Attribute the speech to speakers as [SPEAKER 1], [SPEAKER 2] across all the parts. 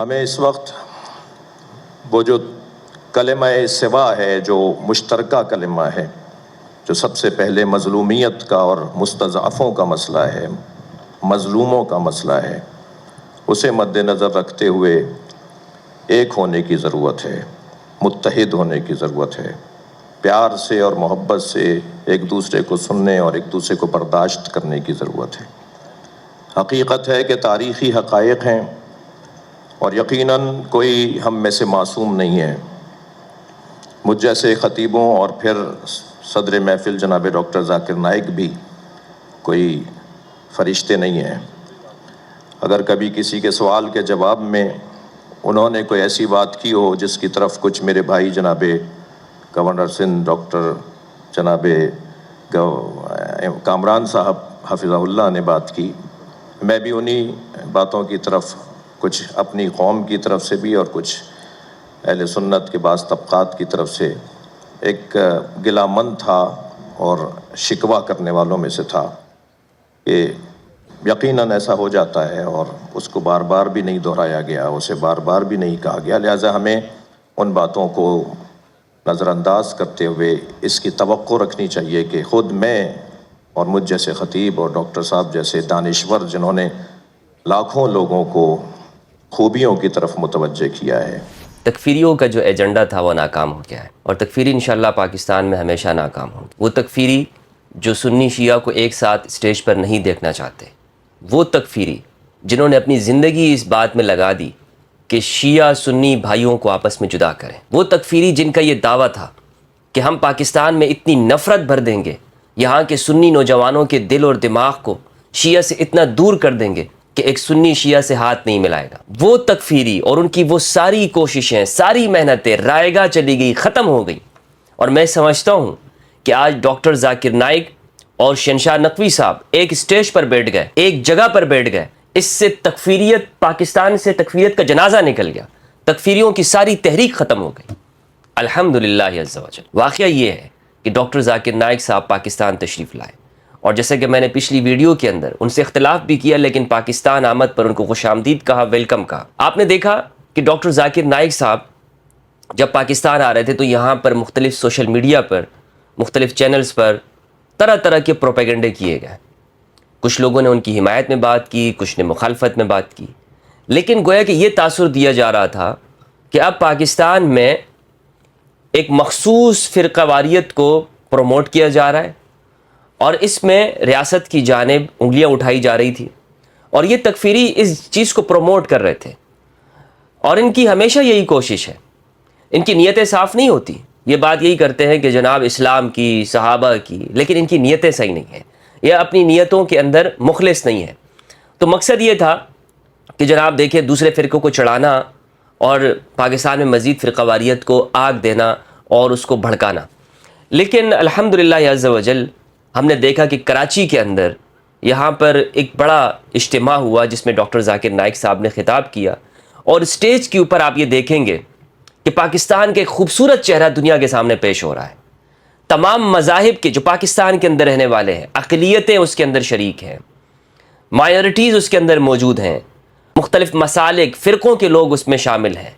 [SPEAKER 1] ہمیں اس وقت وہ جو کلمہ سوا ہے، جو مشترکہ کلمہ ہے، جو سب سے پہلے مظلومیت کا اور مستضعفوں کا مسئلہ ہے، مظلوموں کا مسئلہ ہے، اسے مد نظر رکھتے ہوئے ایک ہونے کی ضرورت ہے، متحد ہونے کی ضرورت ہے، پیار سے اور محبت سے ایک دوسرے کو سننے اور ایک دوسرے کو برداشت کرنے کی ضرورت ہے۔ حقیقت ہے کہ تاریخی حقائق ہیں اور یقیناً کوئی ہم میں سے معصوم نہیں ہے۔ مجھ جیسے خطیبوں اور پھر صدر محفل جناب ڈاکٹر ذاکر نائک بھی کوئی فرشتے نہیں ہیں۔ اگر کبھی کسی کے سوال کے جواب میں انہوں نے کوئی ایسی بات کی ہو جس کی طرف کچھ میرے بھائی جناب گورنر سندھ ڈاکٹر جناب کامران صاحب حفظہ اللہ نے بات کی، میں بھی انہی باتوں کی طرف کچھ اپنی قوم کی طرف سے بھی اور کچھ اہل سنت کے بعض طبقات کی طرف سے ایک گلہ مند تھا اور شکوہ کرنے والوں میں سے تھا کہ یقیناً ایسا ہو جاتا ہے اور اس کو بار بار بھی نہیں دہرایا گیا، اسے بار بار بھی نہیں کہا گیا، لہٰذا ہمیں ان باتوں کو نظر انداز کرتے ہوئے اس کی توقع رکھنی چاہیے کہ خود میں اور مجھ جیسے خطیب اور ڈاکٹر صاحب جیسے دانشور جنہوں نے لاکھوں لوگوں کو خوبیوں کی طرف متوجہ کیا ہے۔
[SPEAKER 2] تکفیریوں کا جو ایجنڈا تھا وہ ناکام ہو گیا ہے اور تکفیری انشاءاللہ پاکستان میں ہمیشہ ناکام ہوں گے۔ وہ تکفیری جو سنی شیعہ کو ایک ساتھ اسٹیج پر نہیں دیکھنا چاہتے، وہ تکفیری جنہوں نے اپنی زندگی اس بات میں لگا دی کہ شیعہ سنی بھائیوں کو آپس میں جدا کریں، وہ تکفیری جن کا یہ دعویٰ تھا کہ ہم پاکستان میں اتنی نفرت بھر دیں گے، یہاں کے سنی نوجوانوں کے دل اور دماغ کو شیعہ سے اتنا دور کر دیں گے کہ ایک سنی شیعہ سے ہاتھ نہیں ملائے گا، وہ تکفیری اور ان کی وہ ساری کوششیں، ساری محنتیں رائے گاہ چلی گئی، ختم ہو گئی۔ اور میں سمجھتا ہوں کہ آج ڈاکٹر ذاکر نائک اور شہنشاہ نقوی صاحب ایک اسٹیج پر بیٹھ گئے، ایک جگہ پر بیٹھ گئے، اس سے تکفیریت، پاکستان سے تکفیریت کا جنازہ نکل گیا، تکفیریوں کی ساری تحریک ختم ہو گئی، الحمدللہ عز وجل۔ واقعہ یہ ہے کہ ڈاکٹر ذاکر نائک صاحب پاکستان تشریف لائے، اور جیسے کہ میں نے پچھلی ویڈیو کے اندر ان سے اختلاف بھی کیا، لیکن پاکستان آمد پر ان کو خوش آمدید کہا، ویلکم کہا۔ آپ نے دیکھا کہ ڈاکٹر ذاکر نائک صاحب جب پاکستان آ رہے تھے تو یہاں پر مختلف سوشل میڈیا پر، مختلف چینلز پر طرح طرح کے پروپیگنڈے کیے گئے، کچھ لوگوں نے ان کی حمایت میں بات کی، کچھ نے مخالفت میں بات کی، لیکن گویا کہ یہ تاثر دیا جا رہا تھا کہ اب پاکستان میں ایک مخصوص فرقہ واریت کو پروموٹ کیا جا رہا ہے اور اس میں ریاست کی جانب انگلیاں اٹھائی جا رہی تھی، اور یہ تکفیری اس چیز کو پروموٹ کر رہے تھے، اور ان کی ہمیشہ یہی کوشش ہے، ان کی نیتیں صاف نہیں ہوتی، یہ بات یہی کرتے ہیں کہ جناب اسلام کی، صحابہ کی، لیکن ان کی نیتیں صحیح نہیں ہیں، یہ اپنی نیتوں کے اندر مخلص نہیں ہے۔ تو مقصد یہ تھا کہ جناب دیکھیں دوسرے فرقوں کو چڑھانا اور پاکستان میں مزید فرقہ واریت کو آگ دینا اور اس کو بھڑکانا، لیکن الحمدللہ عز وجل ہم نے دیکھا کہ کراچی کے اندر یہاں پر ایک بڑا اجتماع ہوا جس میں ڈاکٹر ذاکر نائک صاحب نے خطاب کیا، اور اسٹیج کے اوپر آپ یہ دیکھیں گے کہ پاکستان کے خوبصورت چہرہ دنیا کے سامنے پیش ہو رہا ہے، تمام مذاہب کے جو پاکستان کے اندر رہنے والے ہیں، اقلیتیں اس کے اندر شریک ہیں، مائنورٹیز اس کے اندر موجود ہیں، مختلف مسالک، فرقوں کے لوگ اس میں شامل ہیں۔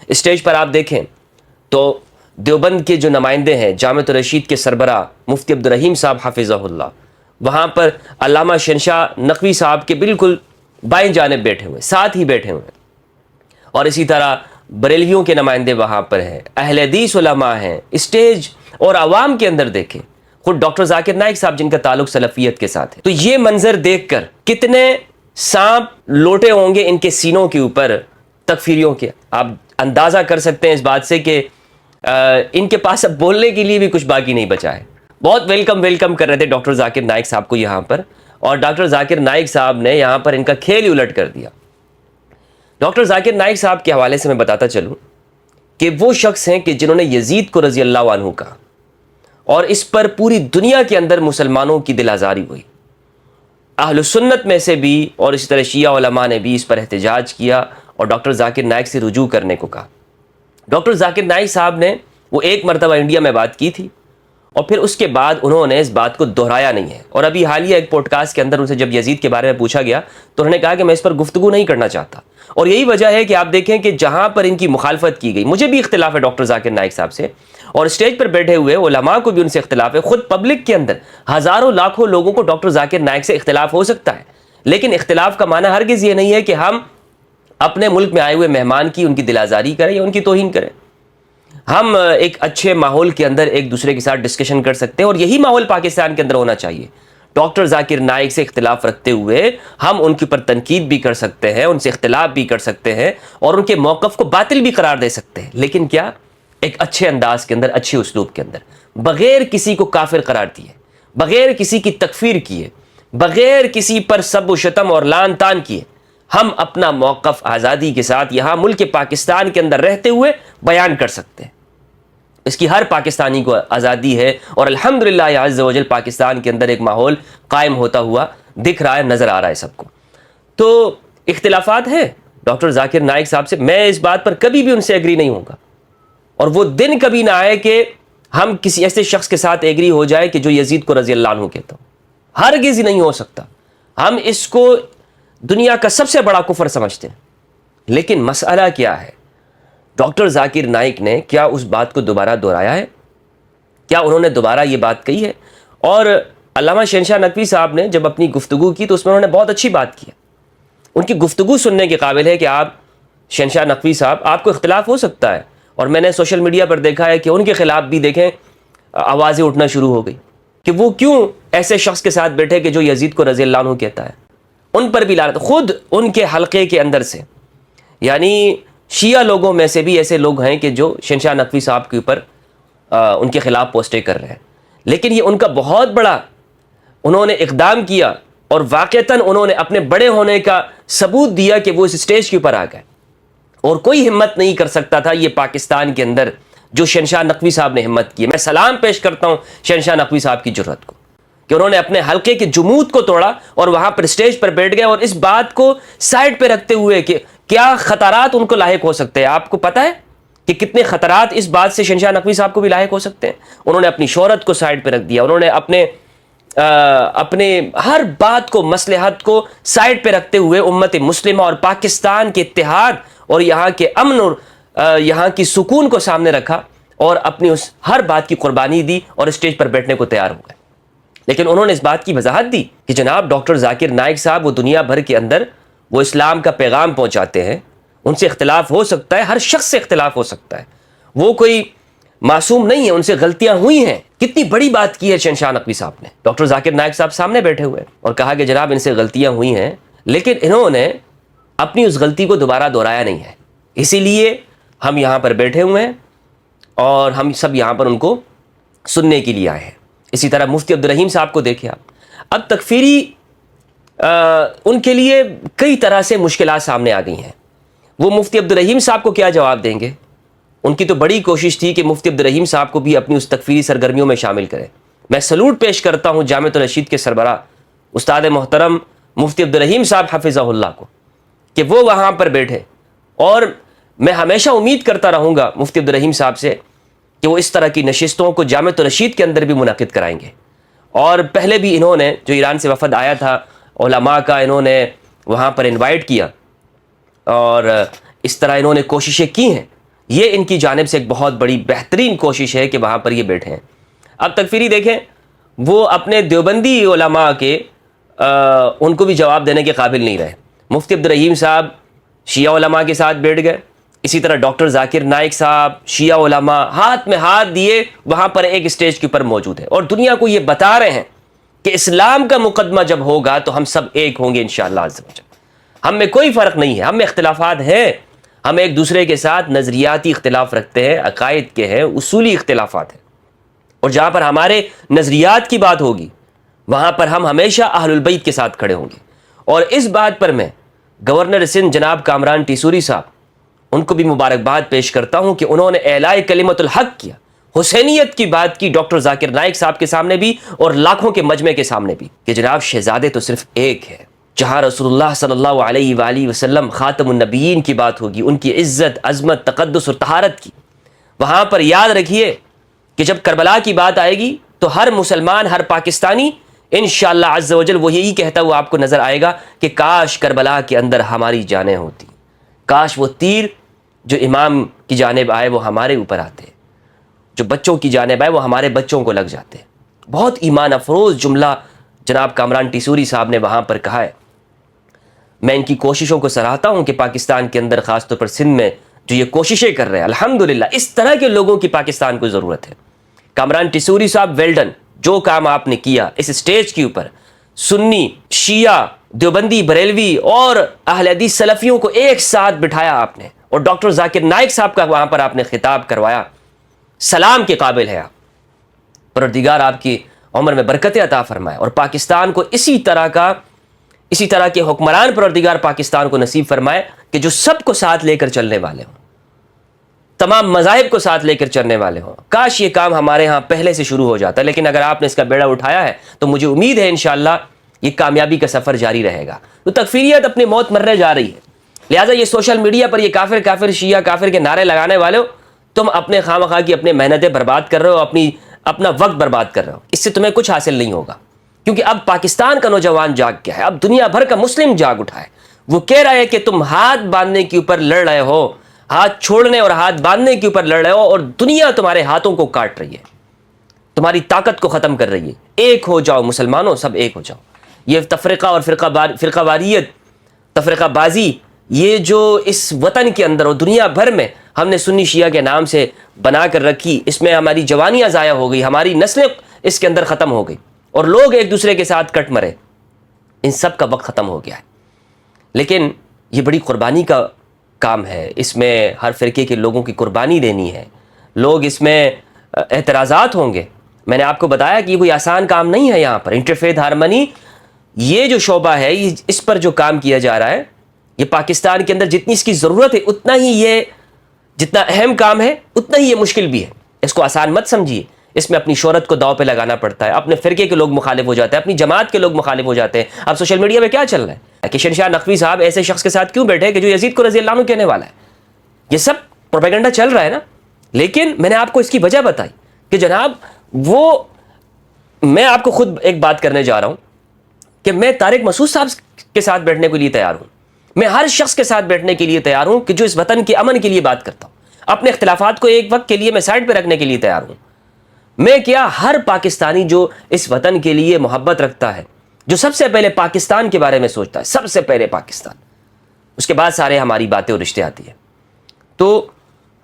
[SPEAKER 2] اسٹیج پر آپ دیکھیں تو دیوبند کے جو نمائندے ہیں، جامعۃ الرشید کے سربراہ مفتی عبدالرحیم صاحب حفظہ اللہ، وہاں پر علامہ شہنشاہ نقوی صاحب کے بالکل بائیں جانب بیٹھے ہوئے، ساتھ ہی بیٹھے ہوئے، اور اسی طرح بریلویوں کے نمائندے وہاں پر ہیں، اہل حدیث علماء ہیں، اسٹیج اور عوام کے اندر دیکھیں خود ڈاکٹر ذاکر نائک صاحب جن کا تعلق سلفیت کے ساتھ ہے، تو یہ منظر دیکھ کر کتنے سانپ لوٹے ہوں گے ان کے سینوں کے اوپر تکفیریوں کے، آپ اندازہ کر سکتے ہیں اس بات سے کہ ان کے پاس اب بولنے کے لیے بھی کچھ باقی نہیں بچا ہے۔ بہت ویلکم کر رہے تھے ڈاکٹر ذاکر نائک صاحب کو یہاں پر، اور ڈاکٹر ذاکر نائک صاحب نے یہاں پر ان کا کھیل ہی الٹ کر دیا۔ ڈاکٹر ذاکر نائک صاحب کے حوالے سے میں بتاتا چلوں کہ وہ شخص ہیں کہ جنہوں نے یزید کو رضی اللہ عنہ کہا، اور اس پر پوری دنیا کے اندر مسلمانوں کی دل آزاری ہوئی، اہل سنت میں سے بھی اور اسی طرح شیعہ علماء نے بھی اس پر احتجاج کیا اور ڈاکٹر ذاکر نائک سے رجوع کرنے کو کہا۔ ڈاکٹر ذاکر نائک صاحب نے وہ ایک مرتبہ انڈیا میں بات کی تھی، اور پھر اس کے بعد انہوں نے اس بات کو دہرایا نہیں ہے. اور ابھی حالیہ ایک پوڈ کاسٹ کے اندر ان سے جب یزید کے بارے میں پوچھا گیا تو انہوں نے کہا کہ میں اس پر گفتگو نہیں کرنا چاہتا. اور یہی وجہ ہے کہ آپ دیکھیں کہ جہاں پر ان کی مخالفت کی گئی, مجھے بھی اختلاف ہے ڈاکٹر ذاکر نائک صاحب سے, اور اسٹیج پر بیٹھے ہوئے علماء کو بھی ان سے اختلاف ہے, خود پبلک کے اندر ہزاروں لاکھوں لوگوں کو ڈاکٹر ذاکر نائک سے اختلاف ہو سکتا ہے, لیکن اختلاف کا معنی ہرگز یہ نہیں ہے کہ ہم اپنے ملک میں آئے ہوئے مہمان کی ان کی دل آزاری کریں یا ان کی توہین کریں. ہم ایک اچھے ماحول کے اندر ایک دوسرے کے ساتھ ڈسکشن کر سکتے ہیں, اور یہی ماحول پاکستان کے اندر ہونا چاہیے. ڈاکٹر ذاکر نائک سے اختلاف رکھتے ہوئے ہم ان کے اوپر تنقید بھی کر سکتے ہیں, ان سے اختلاف بھی کر سکتے ہیں, اور ان کے موقف کو باطل بھی قرار دے سکتے ہیں, لیکن کیا ایک اچھے انداز کے اندر, اچھے اسلوب کے اندر, بغیر کسی کو کافر قرار دیے, بغیر کسی کی تکفیر کیے, بغیر کسی پر سب و شتم اور لان تان کیے, ہم اپنا موقف آزادی کے ساتھ یہاں ملک پاکستان کے اندر رہتے ہوئے بیان کر سکتے ہیں. اس کی ہر پاکستانی کو آزادی ہے, اور الحمدللہ عز و جل پاکستان کے اندر ایک ماحول قائم ہوتا ہوا دکھ رہا ہے, نظر آ رہا ہے سب کو. تو اختلافات ہیں ڈاکٹر ذاکر نائک صاحب سے, میں اس بات پر کبھی بھی ان سے ایگری نہیں ہوں گا, اور وہ دن کبھی نہ آئے کہ ہم کسی ایسے شخص کے ساتھ ایگری ہو جائے کہ جو یزید کو رضی اللہ عنہ کہتا ہوں. ہرگز ہی نہیں ہو سکتا. ہم اس کو دنیا کا سب سے بڑا کفر سمجھتے ہیں, لیکن مسئلہ کیا ہے, ڈاکٹر ذاکر نائک نے کیا اس بات کو دوبارہ دہرایا ہے؟ کیا انہوں نے دوبارہ یہ بات کہی ہے؟ اور علامہ شہنشاہ نقوی صاحب نے جب اپنی گفتگو کی تو اس میں انہوں نے بہت اچھی بات کی. ان کی گفتگو سننے کے قابل ہے کہ آپ شہنشاہ نقوی صاحب, آپ کو اختلاف ہو سکتا ہے, اور میں نے سوشل میڈیا پر دیکھا ہے کہ ان کے خلاف بھی دیکھیں آوازیں اٹھنا شروع ہو گئی کہ وہ کیوں ایسے شخص کے ساتھ بیٹھے کہ جو یزید کو رضی اللہ عنہ کہتا ہے. ان پر بھی لعنت, خود ان کے حلقے کے اندر سے, یعنی شیعہ لوگوں میں سے بھی ایسے لوگ ہیں کہ جو شہنشاہ نقوی صاحب کے اوپر ان کے خلاف پوسٹیں کر رہے ہیں, لیکن یہ ان کا بہت بڑا انہوں نے اقدام کیا, اور واقعتاً انہوں نے اپنے بڑے ہونے کا ثبوت دیا کہ وہ اس اسٹیج کے اوپر آ گئے, اور کوئی ہمت نہیں کر سکتا تھا یہ پاکستان کے اندر جو شہنشاہ نقوی صاحب نے ہمت کی. میں سلام پیش کرتا ہوں شہنشاہ نقوی صاحب کی جرأت کو کہ انہوں نے اپنے حلقے کے جمود کو توڑا اور وہاں پر اسٹیج پر بیٹھ گئے, اور اس بات کو سائڈ پہ رکھتے ہوئے کہ کیا خطرات ان کو لاحق ہو سکتے ہیں. آپ کو پتہ ہے کہ کتنے خطرات اس بات سے شہنشاہ نقوی صاحب کو بھی لاحق ہو سکتے ہیں. انہوں نے اپنی شہرت کو سائڈ پہ رکھ دیا, انہوں نے اپنے ہر بات کو, مصلحت کو سائڈ پہ رکھتے ہوئے امت مسلمہ اور پاکستان کے اتحاد اور یہاں کے امن اور یہاں کی سکون کو سامنے رکھا, اور اپنی اس ہر بات کی قربانی دی اور اسٹیج پر بیٹھنے کو تیار ہو گئے. لیکن انہوں نے اس بات کی وضاحت دی کہ جناب ڈاکٹر ذاکر نائک صاحب وہ دنیا بھر کے اندر وہ اسلام کا پیغام پہنچاتے ہیں, ان سے اختلاف ہو سکتا ہے, ہر شخص سے اختلاف ہو سکتا ہے, وہ کوئی معصوم نہیں ہے, ان سے غلطیاں ہوئی ہیں. کتنی بڑی بات کی ہے شہنشاہ نقوی صاحب نے. ڈاکٹر ذاکر نائک صاحب سامنے بیٹھے ہوئے اور کہا کہ جناب ان سے غلطیاں ہوئی ہیں, لیکن انہوں نے اپنی اس غلطی کو دوبارہ دہرایا نہیں ہے, اسی لیے ہم یہاں پر بیٹھے ہوئے ہیں اور ہم سب یہاں پر ان کو سننے کے لیے آئے ہیں. اسی طرح مفتی عبدالرحیم صاحب کو دیکھیں آپ, اب تکفیری ان کے لیے کئی طرح سے مشکلات سامنے آ گئی ہیں. وہ مفتی عبدالرحیم صاحب کو کیا جواب دیں گے؟ ان کی تو بڑی کوشش تھی کہ مفتی عبدالرحیم صاحب کو بھی اپنی اس تکفیری سرگرمیوں میں شامل کریں. میں سلوٹ پیش کرتا ہوں جامعۃ الرشید کے سربراہ استاد محترم مفتی عبدالرحیم صاحب حفظہ اللہ کو کہ وہ وہاں پر بیٹھے, اور میں ہمیشہ امید کرتا رہوں گا مفتی عبدالرحیم صاحب سے کہ وہ اس طرح کی نشستوں کو جامعۃ الرشید کے اندر بھی منعقد کرائیں گے. اور پہلے بھی انہوں نے, جو ایران سے وفد آیا تھا علماء کا, انہوں نے وہاں پر انوائٹ کیا, اور اس طرح انہوں نے کوششیں کی ہیں. یہ ان کی جانب سے ایک بہت بڑی بہترین کوشش ہے کہ وہاں پر یہ بیٹھے ہیں. اب تکفیری دیکھیں, وہ اپنے دیوبندی علماء کے ان کو بھی جواب دینے کے قابل نہیں رہے. مفتی عبدالرحیم صاحب شیعہ علماء کے ساتھ بیٹھ گئے, اسی طرح ڈاکٹر ذاکر نائک صاحب شیعہ علماء ہاتھ میں ہاتھ دیے وہاں پر ایک اسٹیج کے اوپر موجود ہے, اور دنیا کو یہ بتا رہے ہیں کہ اسلام کا مقدمہ جب ہوگا تو ہم سب ایک ہوں گے انشاءاللہ عز و جل. ہم میں کوئی فرق نہیں ہے, ہم میں اختلافات ہیں, ہم ایک دوسرے کے ساتھ نظریاتی اختلاف رکھتے ہیں, عقائد کے ہیں, اصولی اختلافات ہیں, اور جہاں پر ہمارے نظریات کی بات ہوگی وہاں پر ہم ہمیشہ اہل البیت کے ساتھ کھڑے ہوں گے. اور اس بات پر میں گورنر سندھ جناب کامران ٹیسوری صاحب, ان کو بھی مبارکباد پیش کرتا ہوں کہ انہوں نے اعلاء کلمت الحق کیا, حسینیت کی بات کی ڈاکٹر ذاکر نائک صاحب کے سامنے بھی اور لاکھوں کے مجمع کے سامنے بھی, کہ جناب شہزادے تو صرف ایک ہے. جہاں رسول اللہ صلی اللہ علیہ وآلہ وسلم خاتم النبیین کی بات ہوگی, ان کی عزت, عظمت, تقدس اور طہارت کی, وہاں پر یاد رکھیے کہ جب کربلا کی بات آئے گی تو ہر مسلمان، ہر پاکستانی انشاءاللہ عز و جل وہ یہی کہتا ہوا آپ کو نظر آئے گا کہ کاش کربلا کے اندر ہماری جانیں ہوتی، کاش وہ تیر جو امام کی جانب آئے وہ ہمارے اوپر آتے، جو بچوں کی جانب آئے وہ ہمارے بچوں کو لگ جاتے۔ بہت ایمان افروز جملہ جناب کامران ٹیسوری صاحب نے وہاں پر کہا ہے۔ میں ان کی کوششوں کو سراہتا ہوں کہ پاکستان کے اندر خاص طور پر سندھ میں جو یہ کوششیں کر رہے ہیں، الحمدللہ اس طرح کے لوگوں کی پاکستان کو ضرورت ہے۔ کامران ٹیسوری صاحب ویلڈن، جو کام آپ نے کیا اس اسٹیج کے اوپر، سنی، شیعہ، دیوبندی، بریلوی اور اہل حدیث سلفیوں کو ایک ساتھ بٹھایا آپ نے، اور ڈاکٹر ذاکر نائک صاحب کا وہاں پر آپ نے خطاب کروایا، سلام کے قابل ہے آپ۔ پروردگار آپ کی عمر میں برکت عطا فرمائے، اور پاکستان کو اسی طرح کے حکمران پروردگار پاکستان کو نصیب فرمائے کہ جو سب کو ساتھ لے کر چلنے والے ہوں، تمام مذاہب کو ساتھ لے کر چلنے والے ہوں۔ کاش یہ کام ہمارے ہاں پہلے سے شروع ہو جاتا، لیکن اگر آپ نے اس کا بیڑا اٹھایا ہے تو مجھے امید ہے انشاءاللہ یہ کامیابی کا سفر جاری رہے گا۔ تو تکفیریت اپنی موت مرنے جا رہی ہے، لہٰذا یہ سوشل میڈیا پر یہ کافر کافر شیعہ کافر کے نعرے لگانے والے ہو، تم اپنے خواہ کی اپنے محنتیں برباد کر رہے ہو، اپنا وقت برباد کر رہے ہو، اس سے تمہیں کچھ حاصل نہیں ہوگا، کیونکہ اب پاکستان کا نوجوان جاگ گیا ہے، اب دنیا بھر کا مسلم جاگ اٹھا ہے۔ وہ کہہ رہا ہے کہ تم ہاتھ باندھنے کے اوپر لڑ رہے ہو، ہاتھ چھوڑنے اور ہاتھ باندھنے کے اوپر لڑ رہے ہو، اور دنیا تمہارے ہاتھوں کو کاٹ رہی ہے، تمہاری طاقت کو ختم کر رہی ہے۔ ایک ہو جاؤ مسلمانوں، سب ایک ہو جاؤ۔ یہ تفرقہ اور فرقہ واریت، تفرقہ بازی، یہ جو اس وطن کے اندر اور دنیا بھر میں ہم نے سنی شیعہ کے نام سے بنا کر رکھی، اس میں ہماری جوانیاں ضائع ہو گئی، ہماری نسلیں اس کے اندر ختم ہو گئی، اور لوگ ایک دوسرے کے ساتھ کٹ مرے، ان سب کا وقت ختم ہو گیا ہے۔ لیکن یہ بڑی قربانی کا کام ہے، اس میں ہر فرقے کے لوگوں کی قربانی دینی ہے، لوگ اس میں اعتراضات ہوں گے۔ میں نے آپ کو بتایا کہ یہ کوئی آسان کام نہیں ہے۔ یہاں پر انٹرفیتھ ہارمنی، یہ جو شعبہ ہے، اس پر جو کام کیا جا رہا ہے، یہ پاکستان کے اندر جتنی اس کی ضرورت ہے اتنا ہی یہ جتنا اہم کام ہے اتنا ہی یہ مشکل بھی ہے۔ اس کو آسان مت سمجھیے، اس میں اپنی شہرت کو داؤ پہ لگانا پڑتا ہے، اپنے فرقے کے لوگ مخالف ہو جاتے ہیں، اپنی جماعت کے لوگ مخالف ہو جاتے ہیں۔ اب سوشل میڈیا پہ کیا چل رہا ہے کہ شہنشاہ نقوی صاحب ایسے شخص کے ساتھ کیوں بیٹھے کہ جو یزید کو رضی اللہ عنہ کہنے والا ہے؟ یہ سب پروپیگنڈا چل رہا ہے نا۔ لیکن میں نے آپ کو اس کی وجہ بتائی کہ جناب میں آپ کو خود ایک بات کرنے جا رہا ہوں کہ میں طارق مسعود صاحب کے ساتھ بیٹھنے کے لیے تیار ہوں، میں ہر شخص کے ساتھ بیٹھنے کے لیے تیار ہوں کہ جو اس وطن کے امن کے لیے بات کرتا ہوں، اپنے اختلافات کو ایک وقت کے لیے میں سائڈ پہ رکھنے کے لیے تیار ہوں۔ میں کیا، ہر پاکستانی جو اس وطن کے لیے محبت رکھتا ہے، جو سب سے پہلے پاکستان کے بارے میں سوچتا ہے، سب سے پہلے پاکستان، اس کے بعد سارے ہماری باتیں اور رشتے آتی ہیں، تو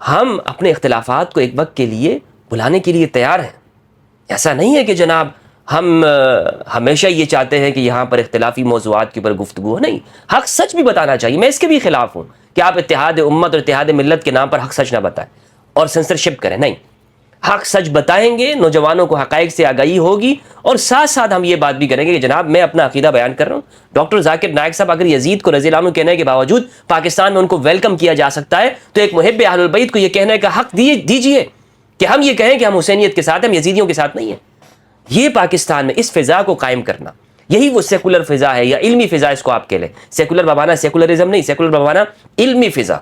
[SPEAKER 2] ہم اپنے اختلافات کو ایک وقت کے لیے بلانے کے لیے تیار ہیں۔ ایسا نہیں ہے کہ جناب ہم ہمیشہ یہ چاہتے ہیں کہ یہاں پر اختلافی موضوعات کے اوپر گفتگو ہو، نہیں، حق سچ بھی بتانا چاہیے۔ میں اس کے بھی خلاف ہوں کہ آپ اتحاد امت اور اتحاد ملت کے نام پر حق سچ نہ بتائیں اور سنسرشپ کریں، نہیں، حق سچ بتائیں گے، نوجوانوں کو حقائق سے آگاہی ہوگی، اور ساتھ ساتھ ہم یہ بات بھی کریں گے کہ جناب میں اپنا عقیدہ بیان کر رہا ہوں، ڈاکٹر ذاکر نائک صاحب اگر یزید کو رضی اللہ عنہ کہنے کے باوجود پاکستان میں ان کو ویلکم کیا جا سکتا ہے، تو ایک محب اہل البیت کو یہ کہنے کا حق دیجیے کہ ہم یہ کہیں کہ ہم حسینیت کے ساتھ ہیں، ہم یزیدیوں کے ساتھ نہیں ہیں۔ یہ پاکستان میں اس فضا کو قائم کرنا، یہی وہ سیکولر فضا ہے، یا علمی فضا اس کو آپ کہہ لیں۔ سیکولر بمانا سیکولرزم نہیں، سیکولر بمانا علمی فضا،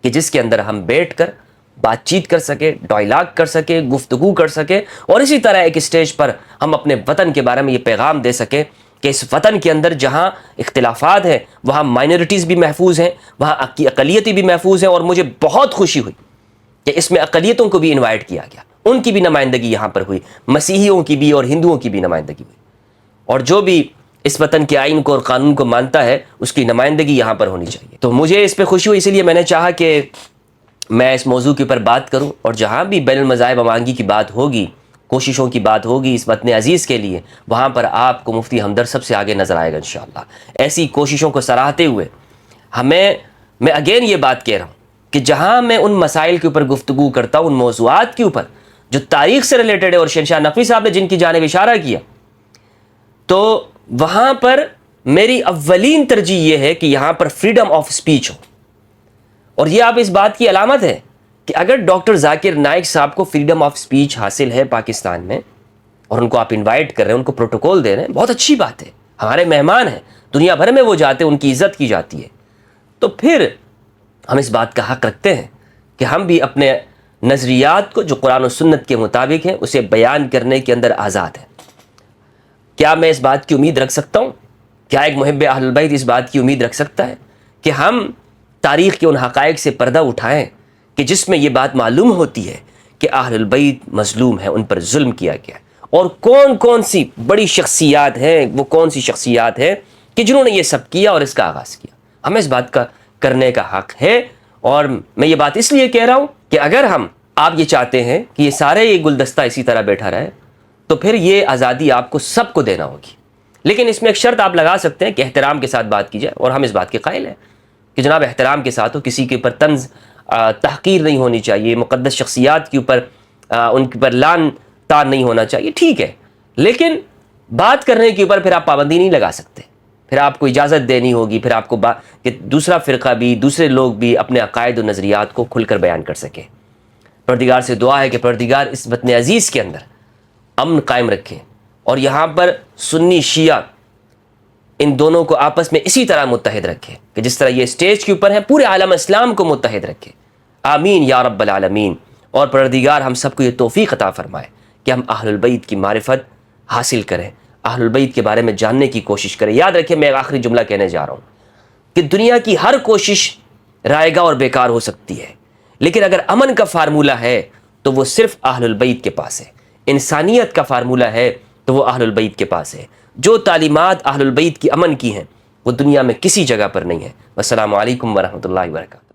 [SPEAKER 2] کہ جس کے اندر ہم بیٹھ کر بات چیت کر سکے، ڈائلاگ کر سکے، گفتگو کر سکے، اور اسی طرح ایک اسٹیج پر ہم اپنے وطن کے بارے میں یہ پیغام دے سکیں کہ اس وطن کے اندر جہاں اختلافات ہیں وہاں مائنورٹیز بھی محفوظ ہیں، وہاں اقلیتیں بھی محفوظ ہیں، اور مجھے بہت خوشی ہوئی کہ اس میں اقلیتوں کو بھی انوائٹ کیا گیا، ان کی بھی نمائندگی یہاں پر ہوئی، مسیحیوں کی بھی اور ہندوؤں کی بھی نمائندگی ہوئی، اور جو بھی اس وطن کے آئین کو اور قانون کو مانتا ہے اس کی نمائندگی یہاں پر ہونی چاہیے۔ تو مجھے اس پہ خوشی ہوئی، اسی لیے میں نے چاہا کہ میں اس موضوع کے اوپر بات کروں، اور جہاں بھی بین المذاہب امانگی کی بات ہوگی، کوششوں کی بات ہوگی اس وطن عزیز کے لیے، وہاں پر آپ کو مفتی ہمدرد سب سے آگے نظر آئے گا انشاءاللہ۔ ایسی کوششوں کو سراہتے ہوئے میں اگین یہ بات کہہ رہا ہوں کہ جہاں میں ان مسائل کے اوپر گفتگو کرتا ہوں، ان موضوعات کے اوپر جو تاریخ سے ریلیٹڈ ہے، اور شہنشاہ نقوی صاحب نے جن کی جانب اشارہ کیا، تو وہاں پر میری اولین ترجیح یہ ہے کہ یہاں پر فریڈم آف سپیچ ہو، اور یہ آپ اس بات کی علامت ہے کہ اگر ڈاکٹر ذاکر نائک صاحب کو فریڈم آف سپیچ حاصل ہے پاکستان میں، اور ان کو آپ انوائٹ کر رہے ہیں، ان کو پروٹوکول دے رہے ہیں، بہت اچھی بات ہے، ہمارے مہمان ہیں، دنیا بھر میں وہ جاتے ہیں، ان کی عزت کی جاتی ہے، تو پھر ہم اس بات کا حق رکھتے ہیں کہ ہم بھی اپنے نظریات کو جو قرآن و سنت کے مطابق ہیں اسے بیان کرنے کے اندر آزاد ہے۔ کیا میں اس بات کی امید رکھ سکتا ہوں، کیا ایک محب اہل البیت اس بات کی امید رکھ سکتا ہے کہ ہم تاریخ کے ان حقائق سے پردہ اٹھائیں کہ جس میں یہ بات معلوم ہوتی ہے کہ اہل البیت مظلوم ہیں، ان پر ظلم کیا گیا ہے، اور کون کون سی بڑی شخصیات ہیں، وہ کون سی شخصیات ہیں کہ جنہوں نے یہ سب کیا اور اس کا آغاز کیا؟ ہمیں اس بات کا کرنے کا حق ہے، اور میں یہ بات اس لیے کہہ رہا ہوں کہ اگر آپ یہ چاہتے ہیں کہ یہ سارے یہ گلدستہ اسی طرح بیٹھا رہے تو پھر یہ آزادی آپ کو سب کو دینا ہوگی، لیکن اس میں ایک شرط آپ لگا سکتے ہیں کہ احترام کے ساتھ بات کی جائے، اور ہم اس بات کے قائل ہیں کہ جناب احترام کے ساتھ ہو، کسی کے اوپر طنز تحقیر نہیں ہونی چاہیے، مقدس شخصیات کے اوپر ان کے اوپر لعن طعن نہیں ہونا چاہیے، ٹھیک ہے، لیکن بات کرنے کے اوپر پھر آپ پابندی نہیں لگا سکتے، پھر آپ کو اجازت دینی ہوگی، پھر آپ کو کہ دوسرا فرقہ بھی، دوسرے لوگ بھی اپنے عقائد و نظریات کو کھل کر بیان کر سکیں۔ پروردگار سے دعا ہے کہ پروردگار اس وطن عزیز کے اندر امن قائم رکھیں، اور یہاں پر سنی شیعہ ان دونوں کو آپس میں اسی طرح متحد رکھے کہ جس طرح یہ اسٹیج کے اوپر ہیں پورے عالم اسلام کو متحد رکھے، آمین یا رب العالمین۔ اور پروردگار ہم سب کو یہ توفیق عطا فرمائے کہ ہم اہل البیت کی معرفت حاصل کریں، اہل البیت کے بارے میں جاننے کی کوشش کریں۔ یاد رکھیں، میں ایک آخری جملہ کہنے جا رہا ہوں کہ دنیا کی ہر کوشش رائیگاں اور بیکار ہو سکتی ہے، لیکن اگر امن کا فارمولہ ہے تو وہ صرف اہل البیت کے پاس ہے، انسانیت کا فارمولہ ہے تو وہ اہل البیت کے پاس ہے۔ جو تعلیمات اہل البیت کی امن کی ہیں وہ دنیا میں کسی جگہ پر نہیں ہے۔ والسلام علیکم ورحمۃ اللہ وبرکاتہ۔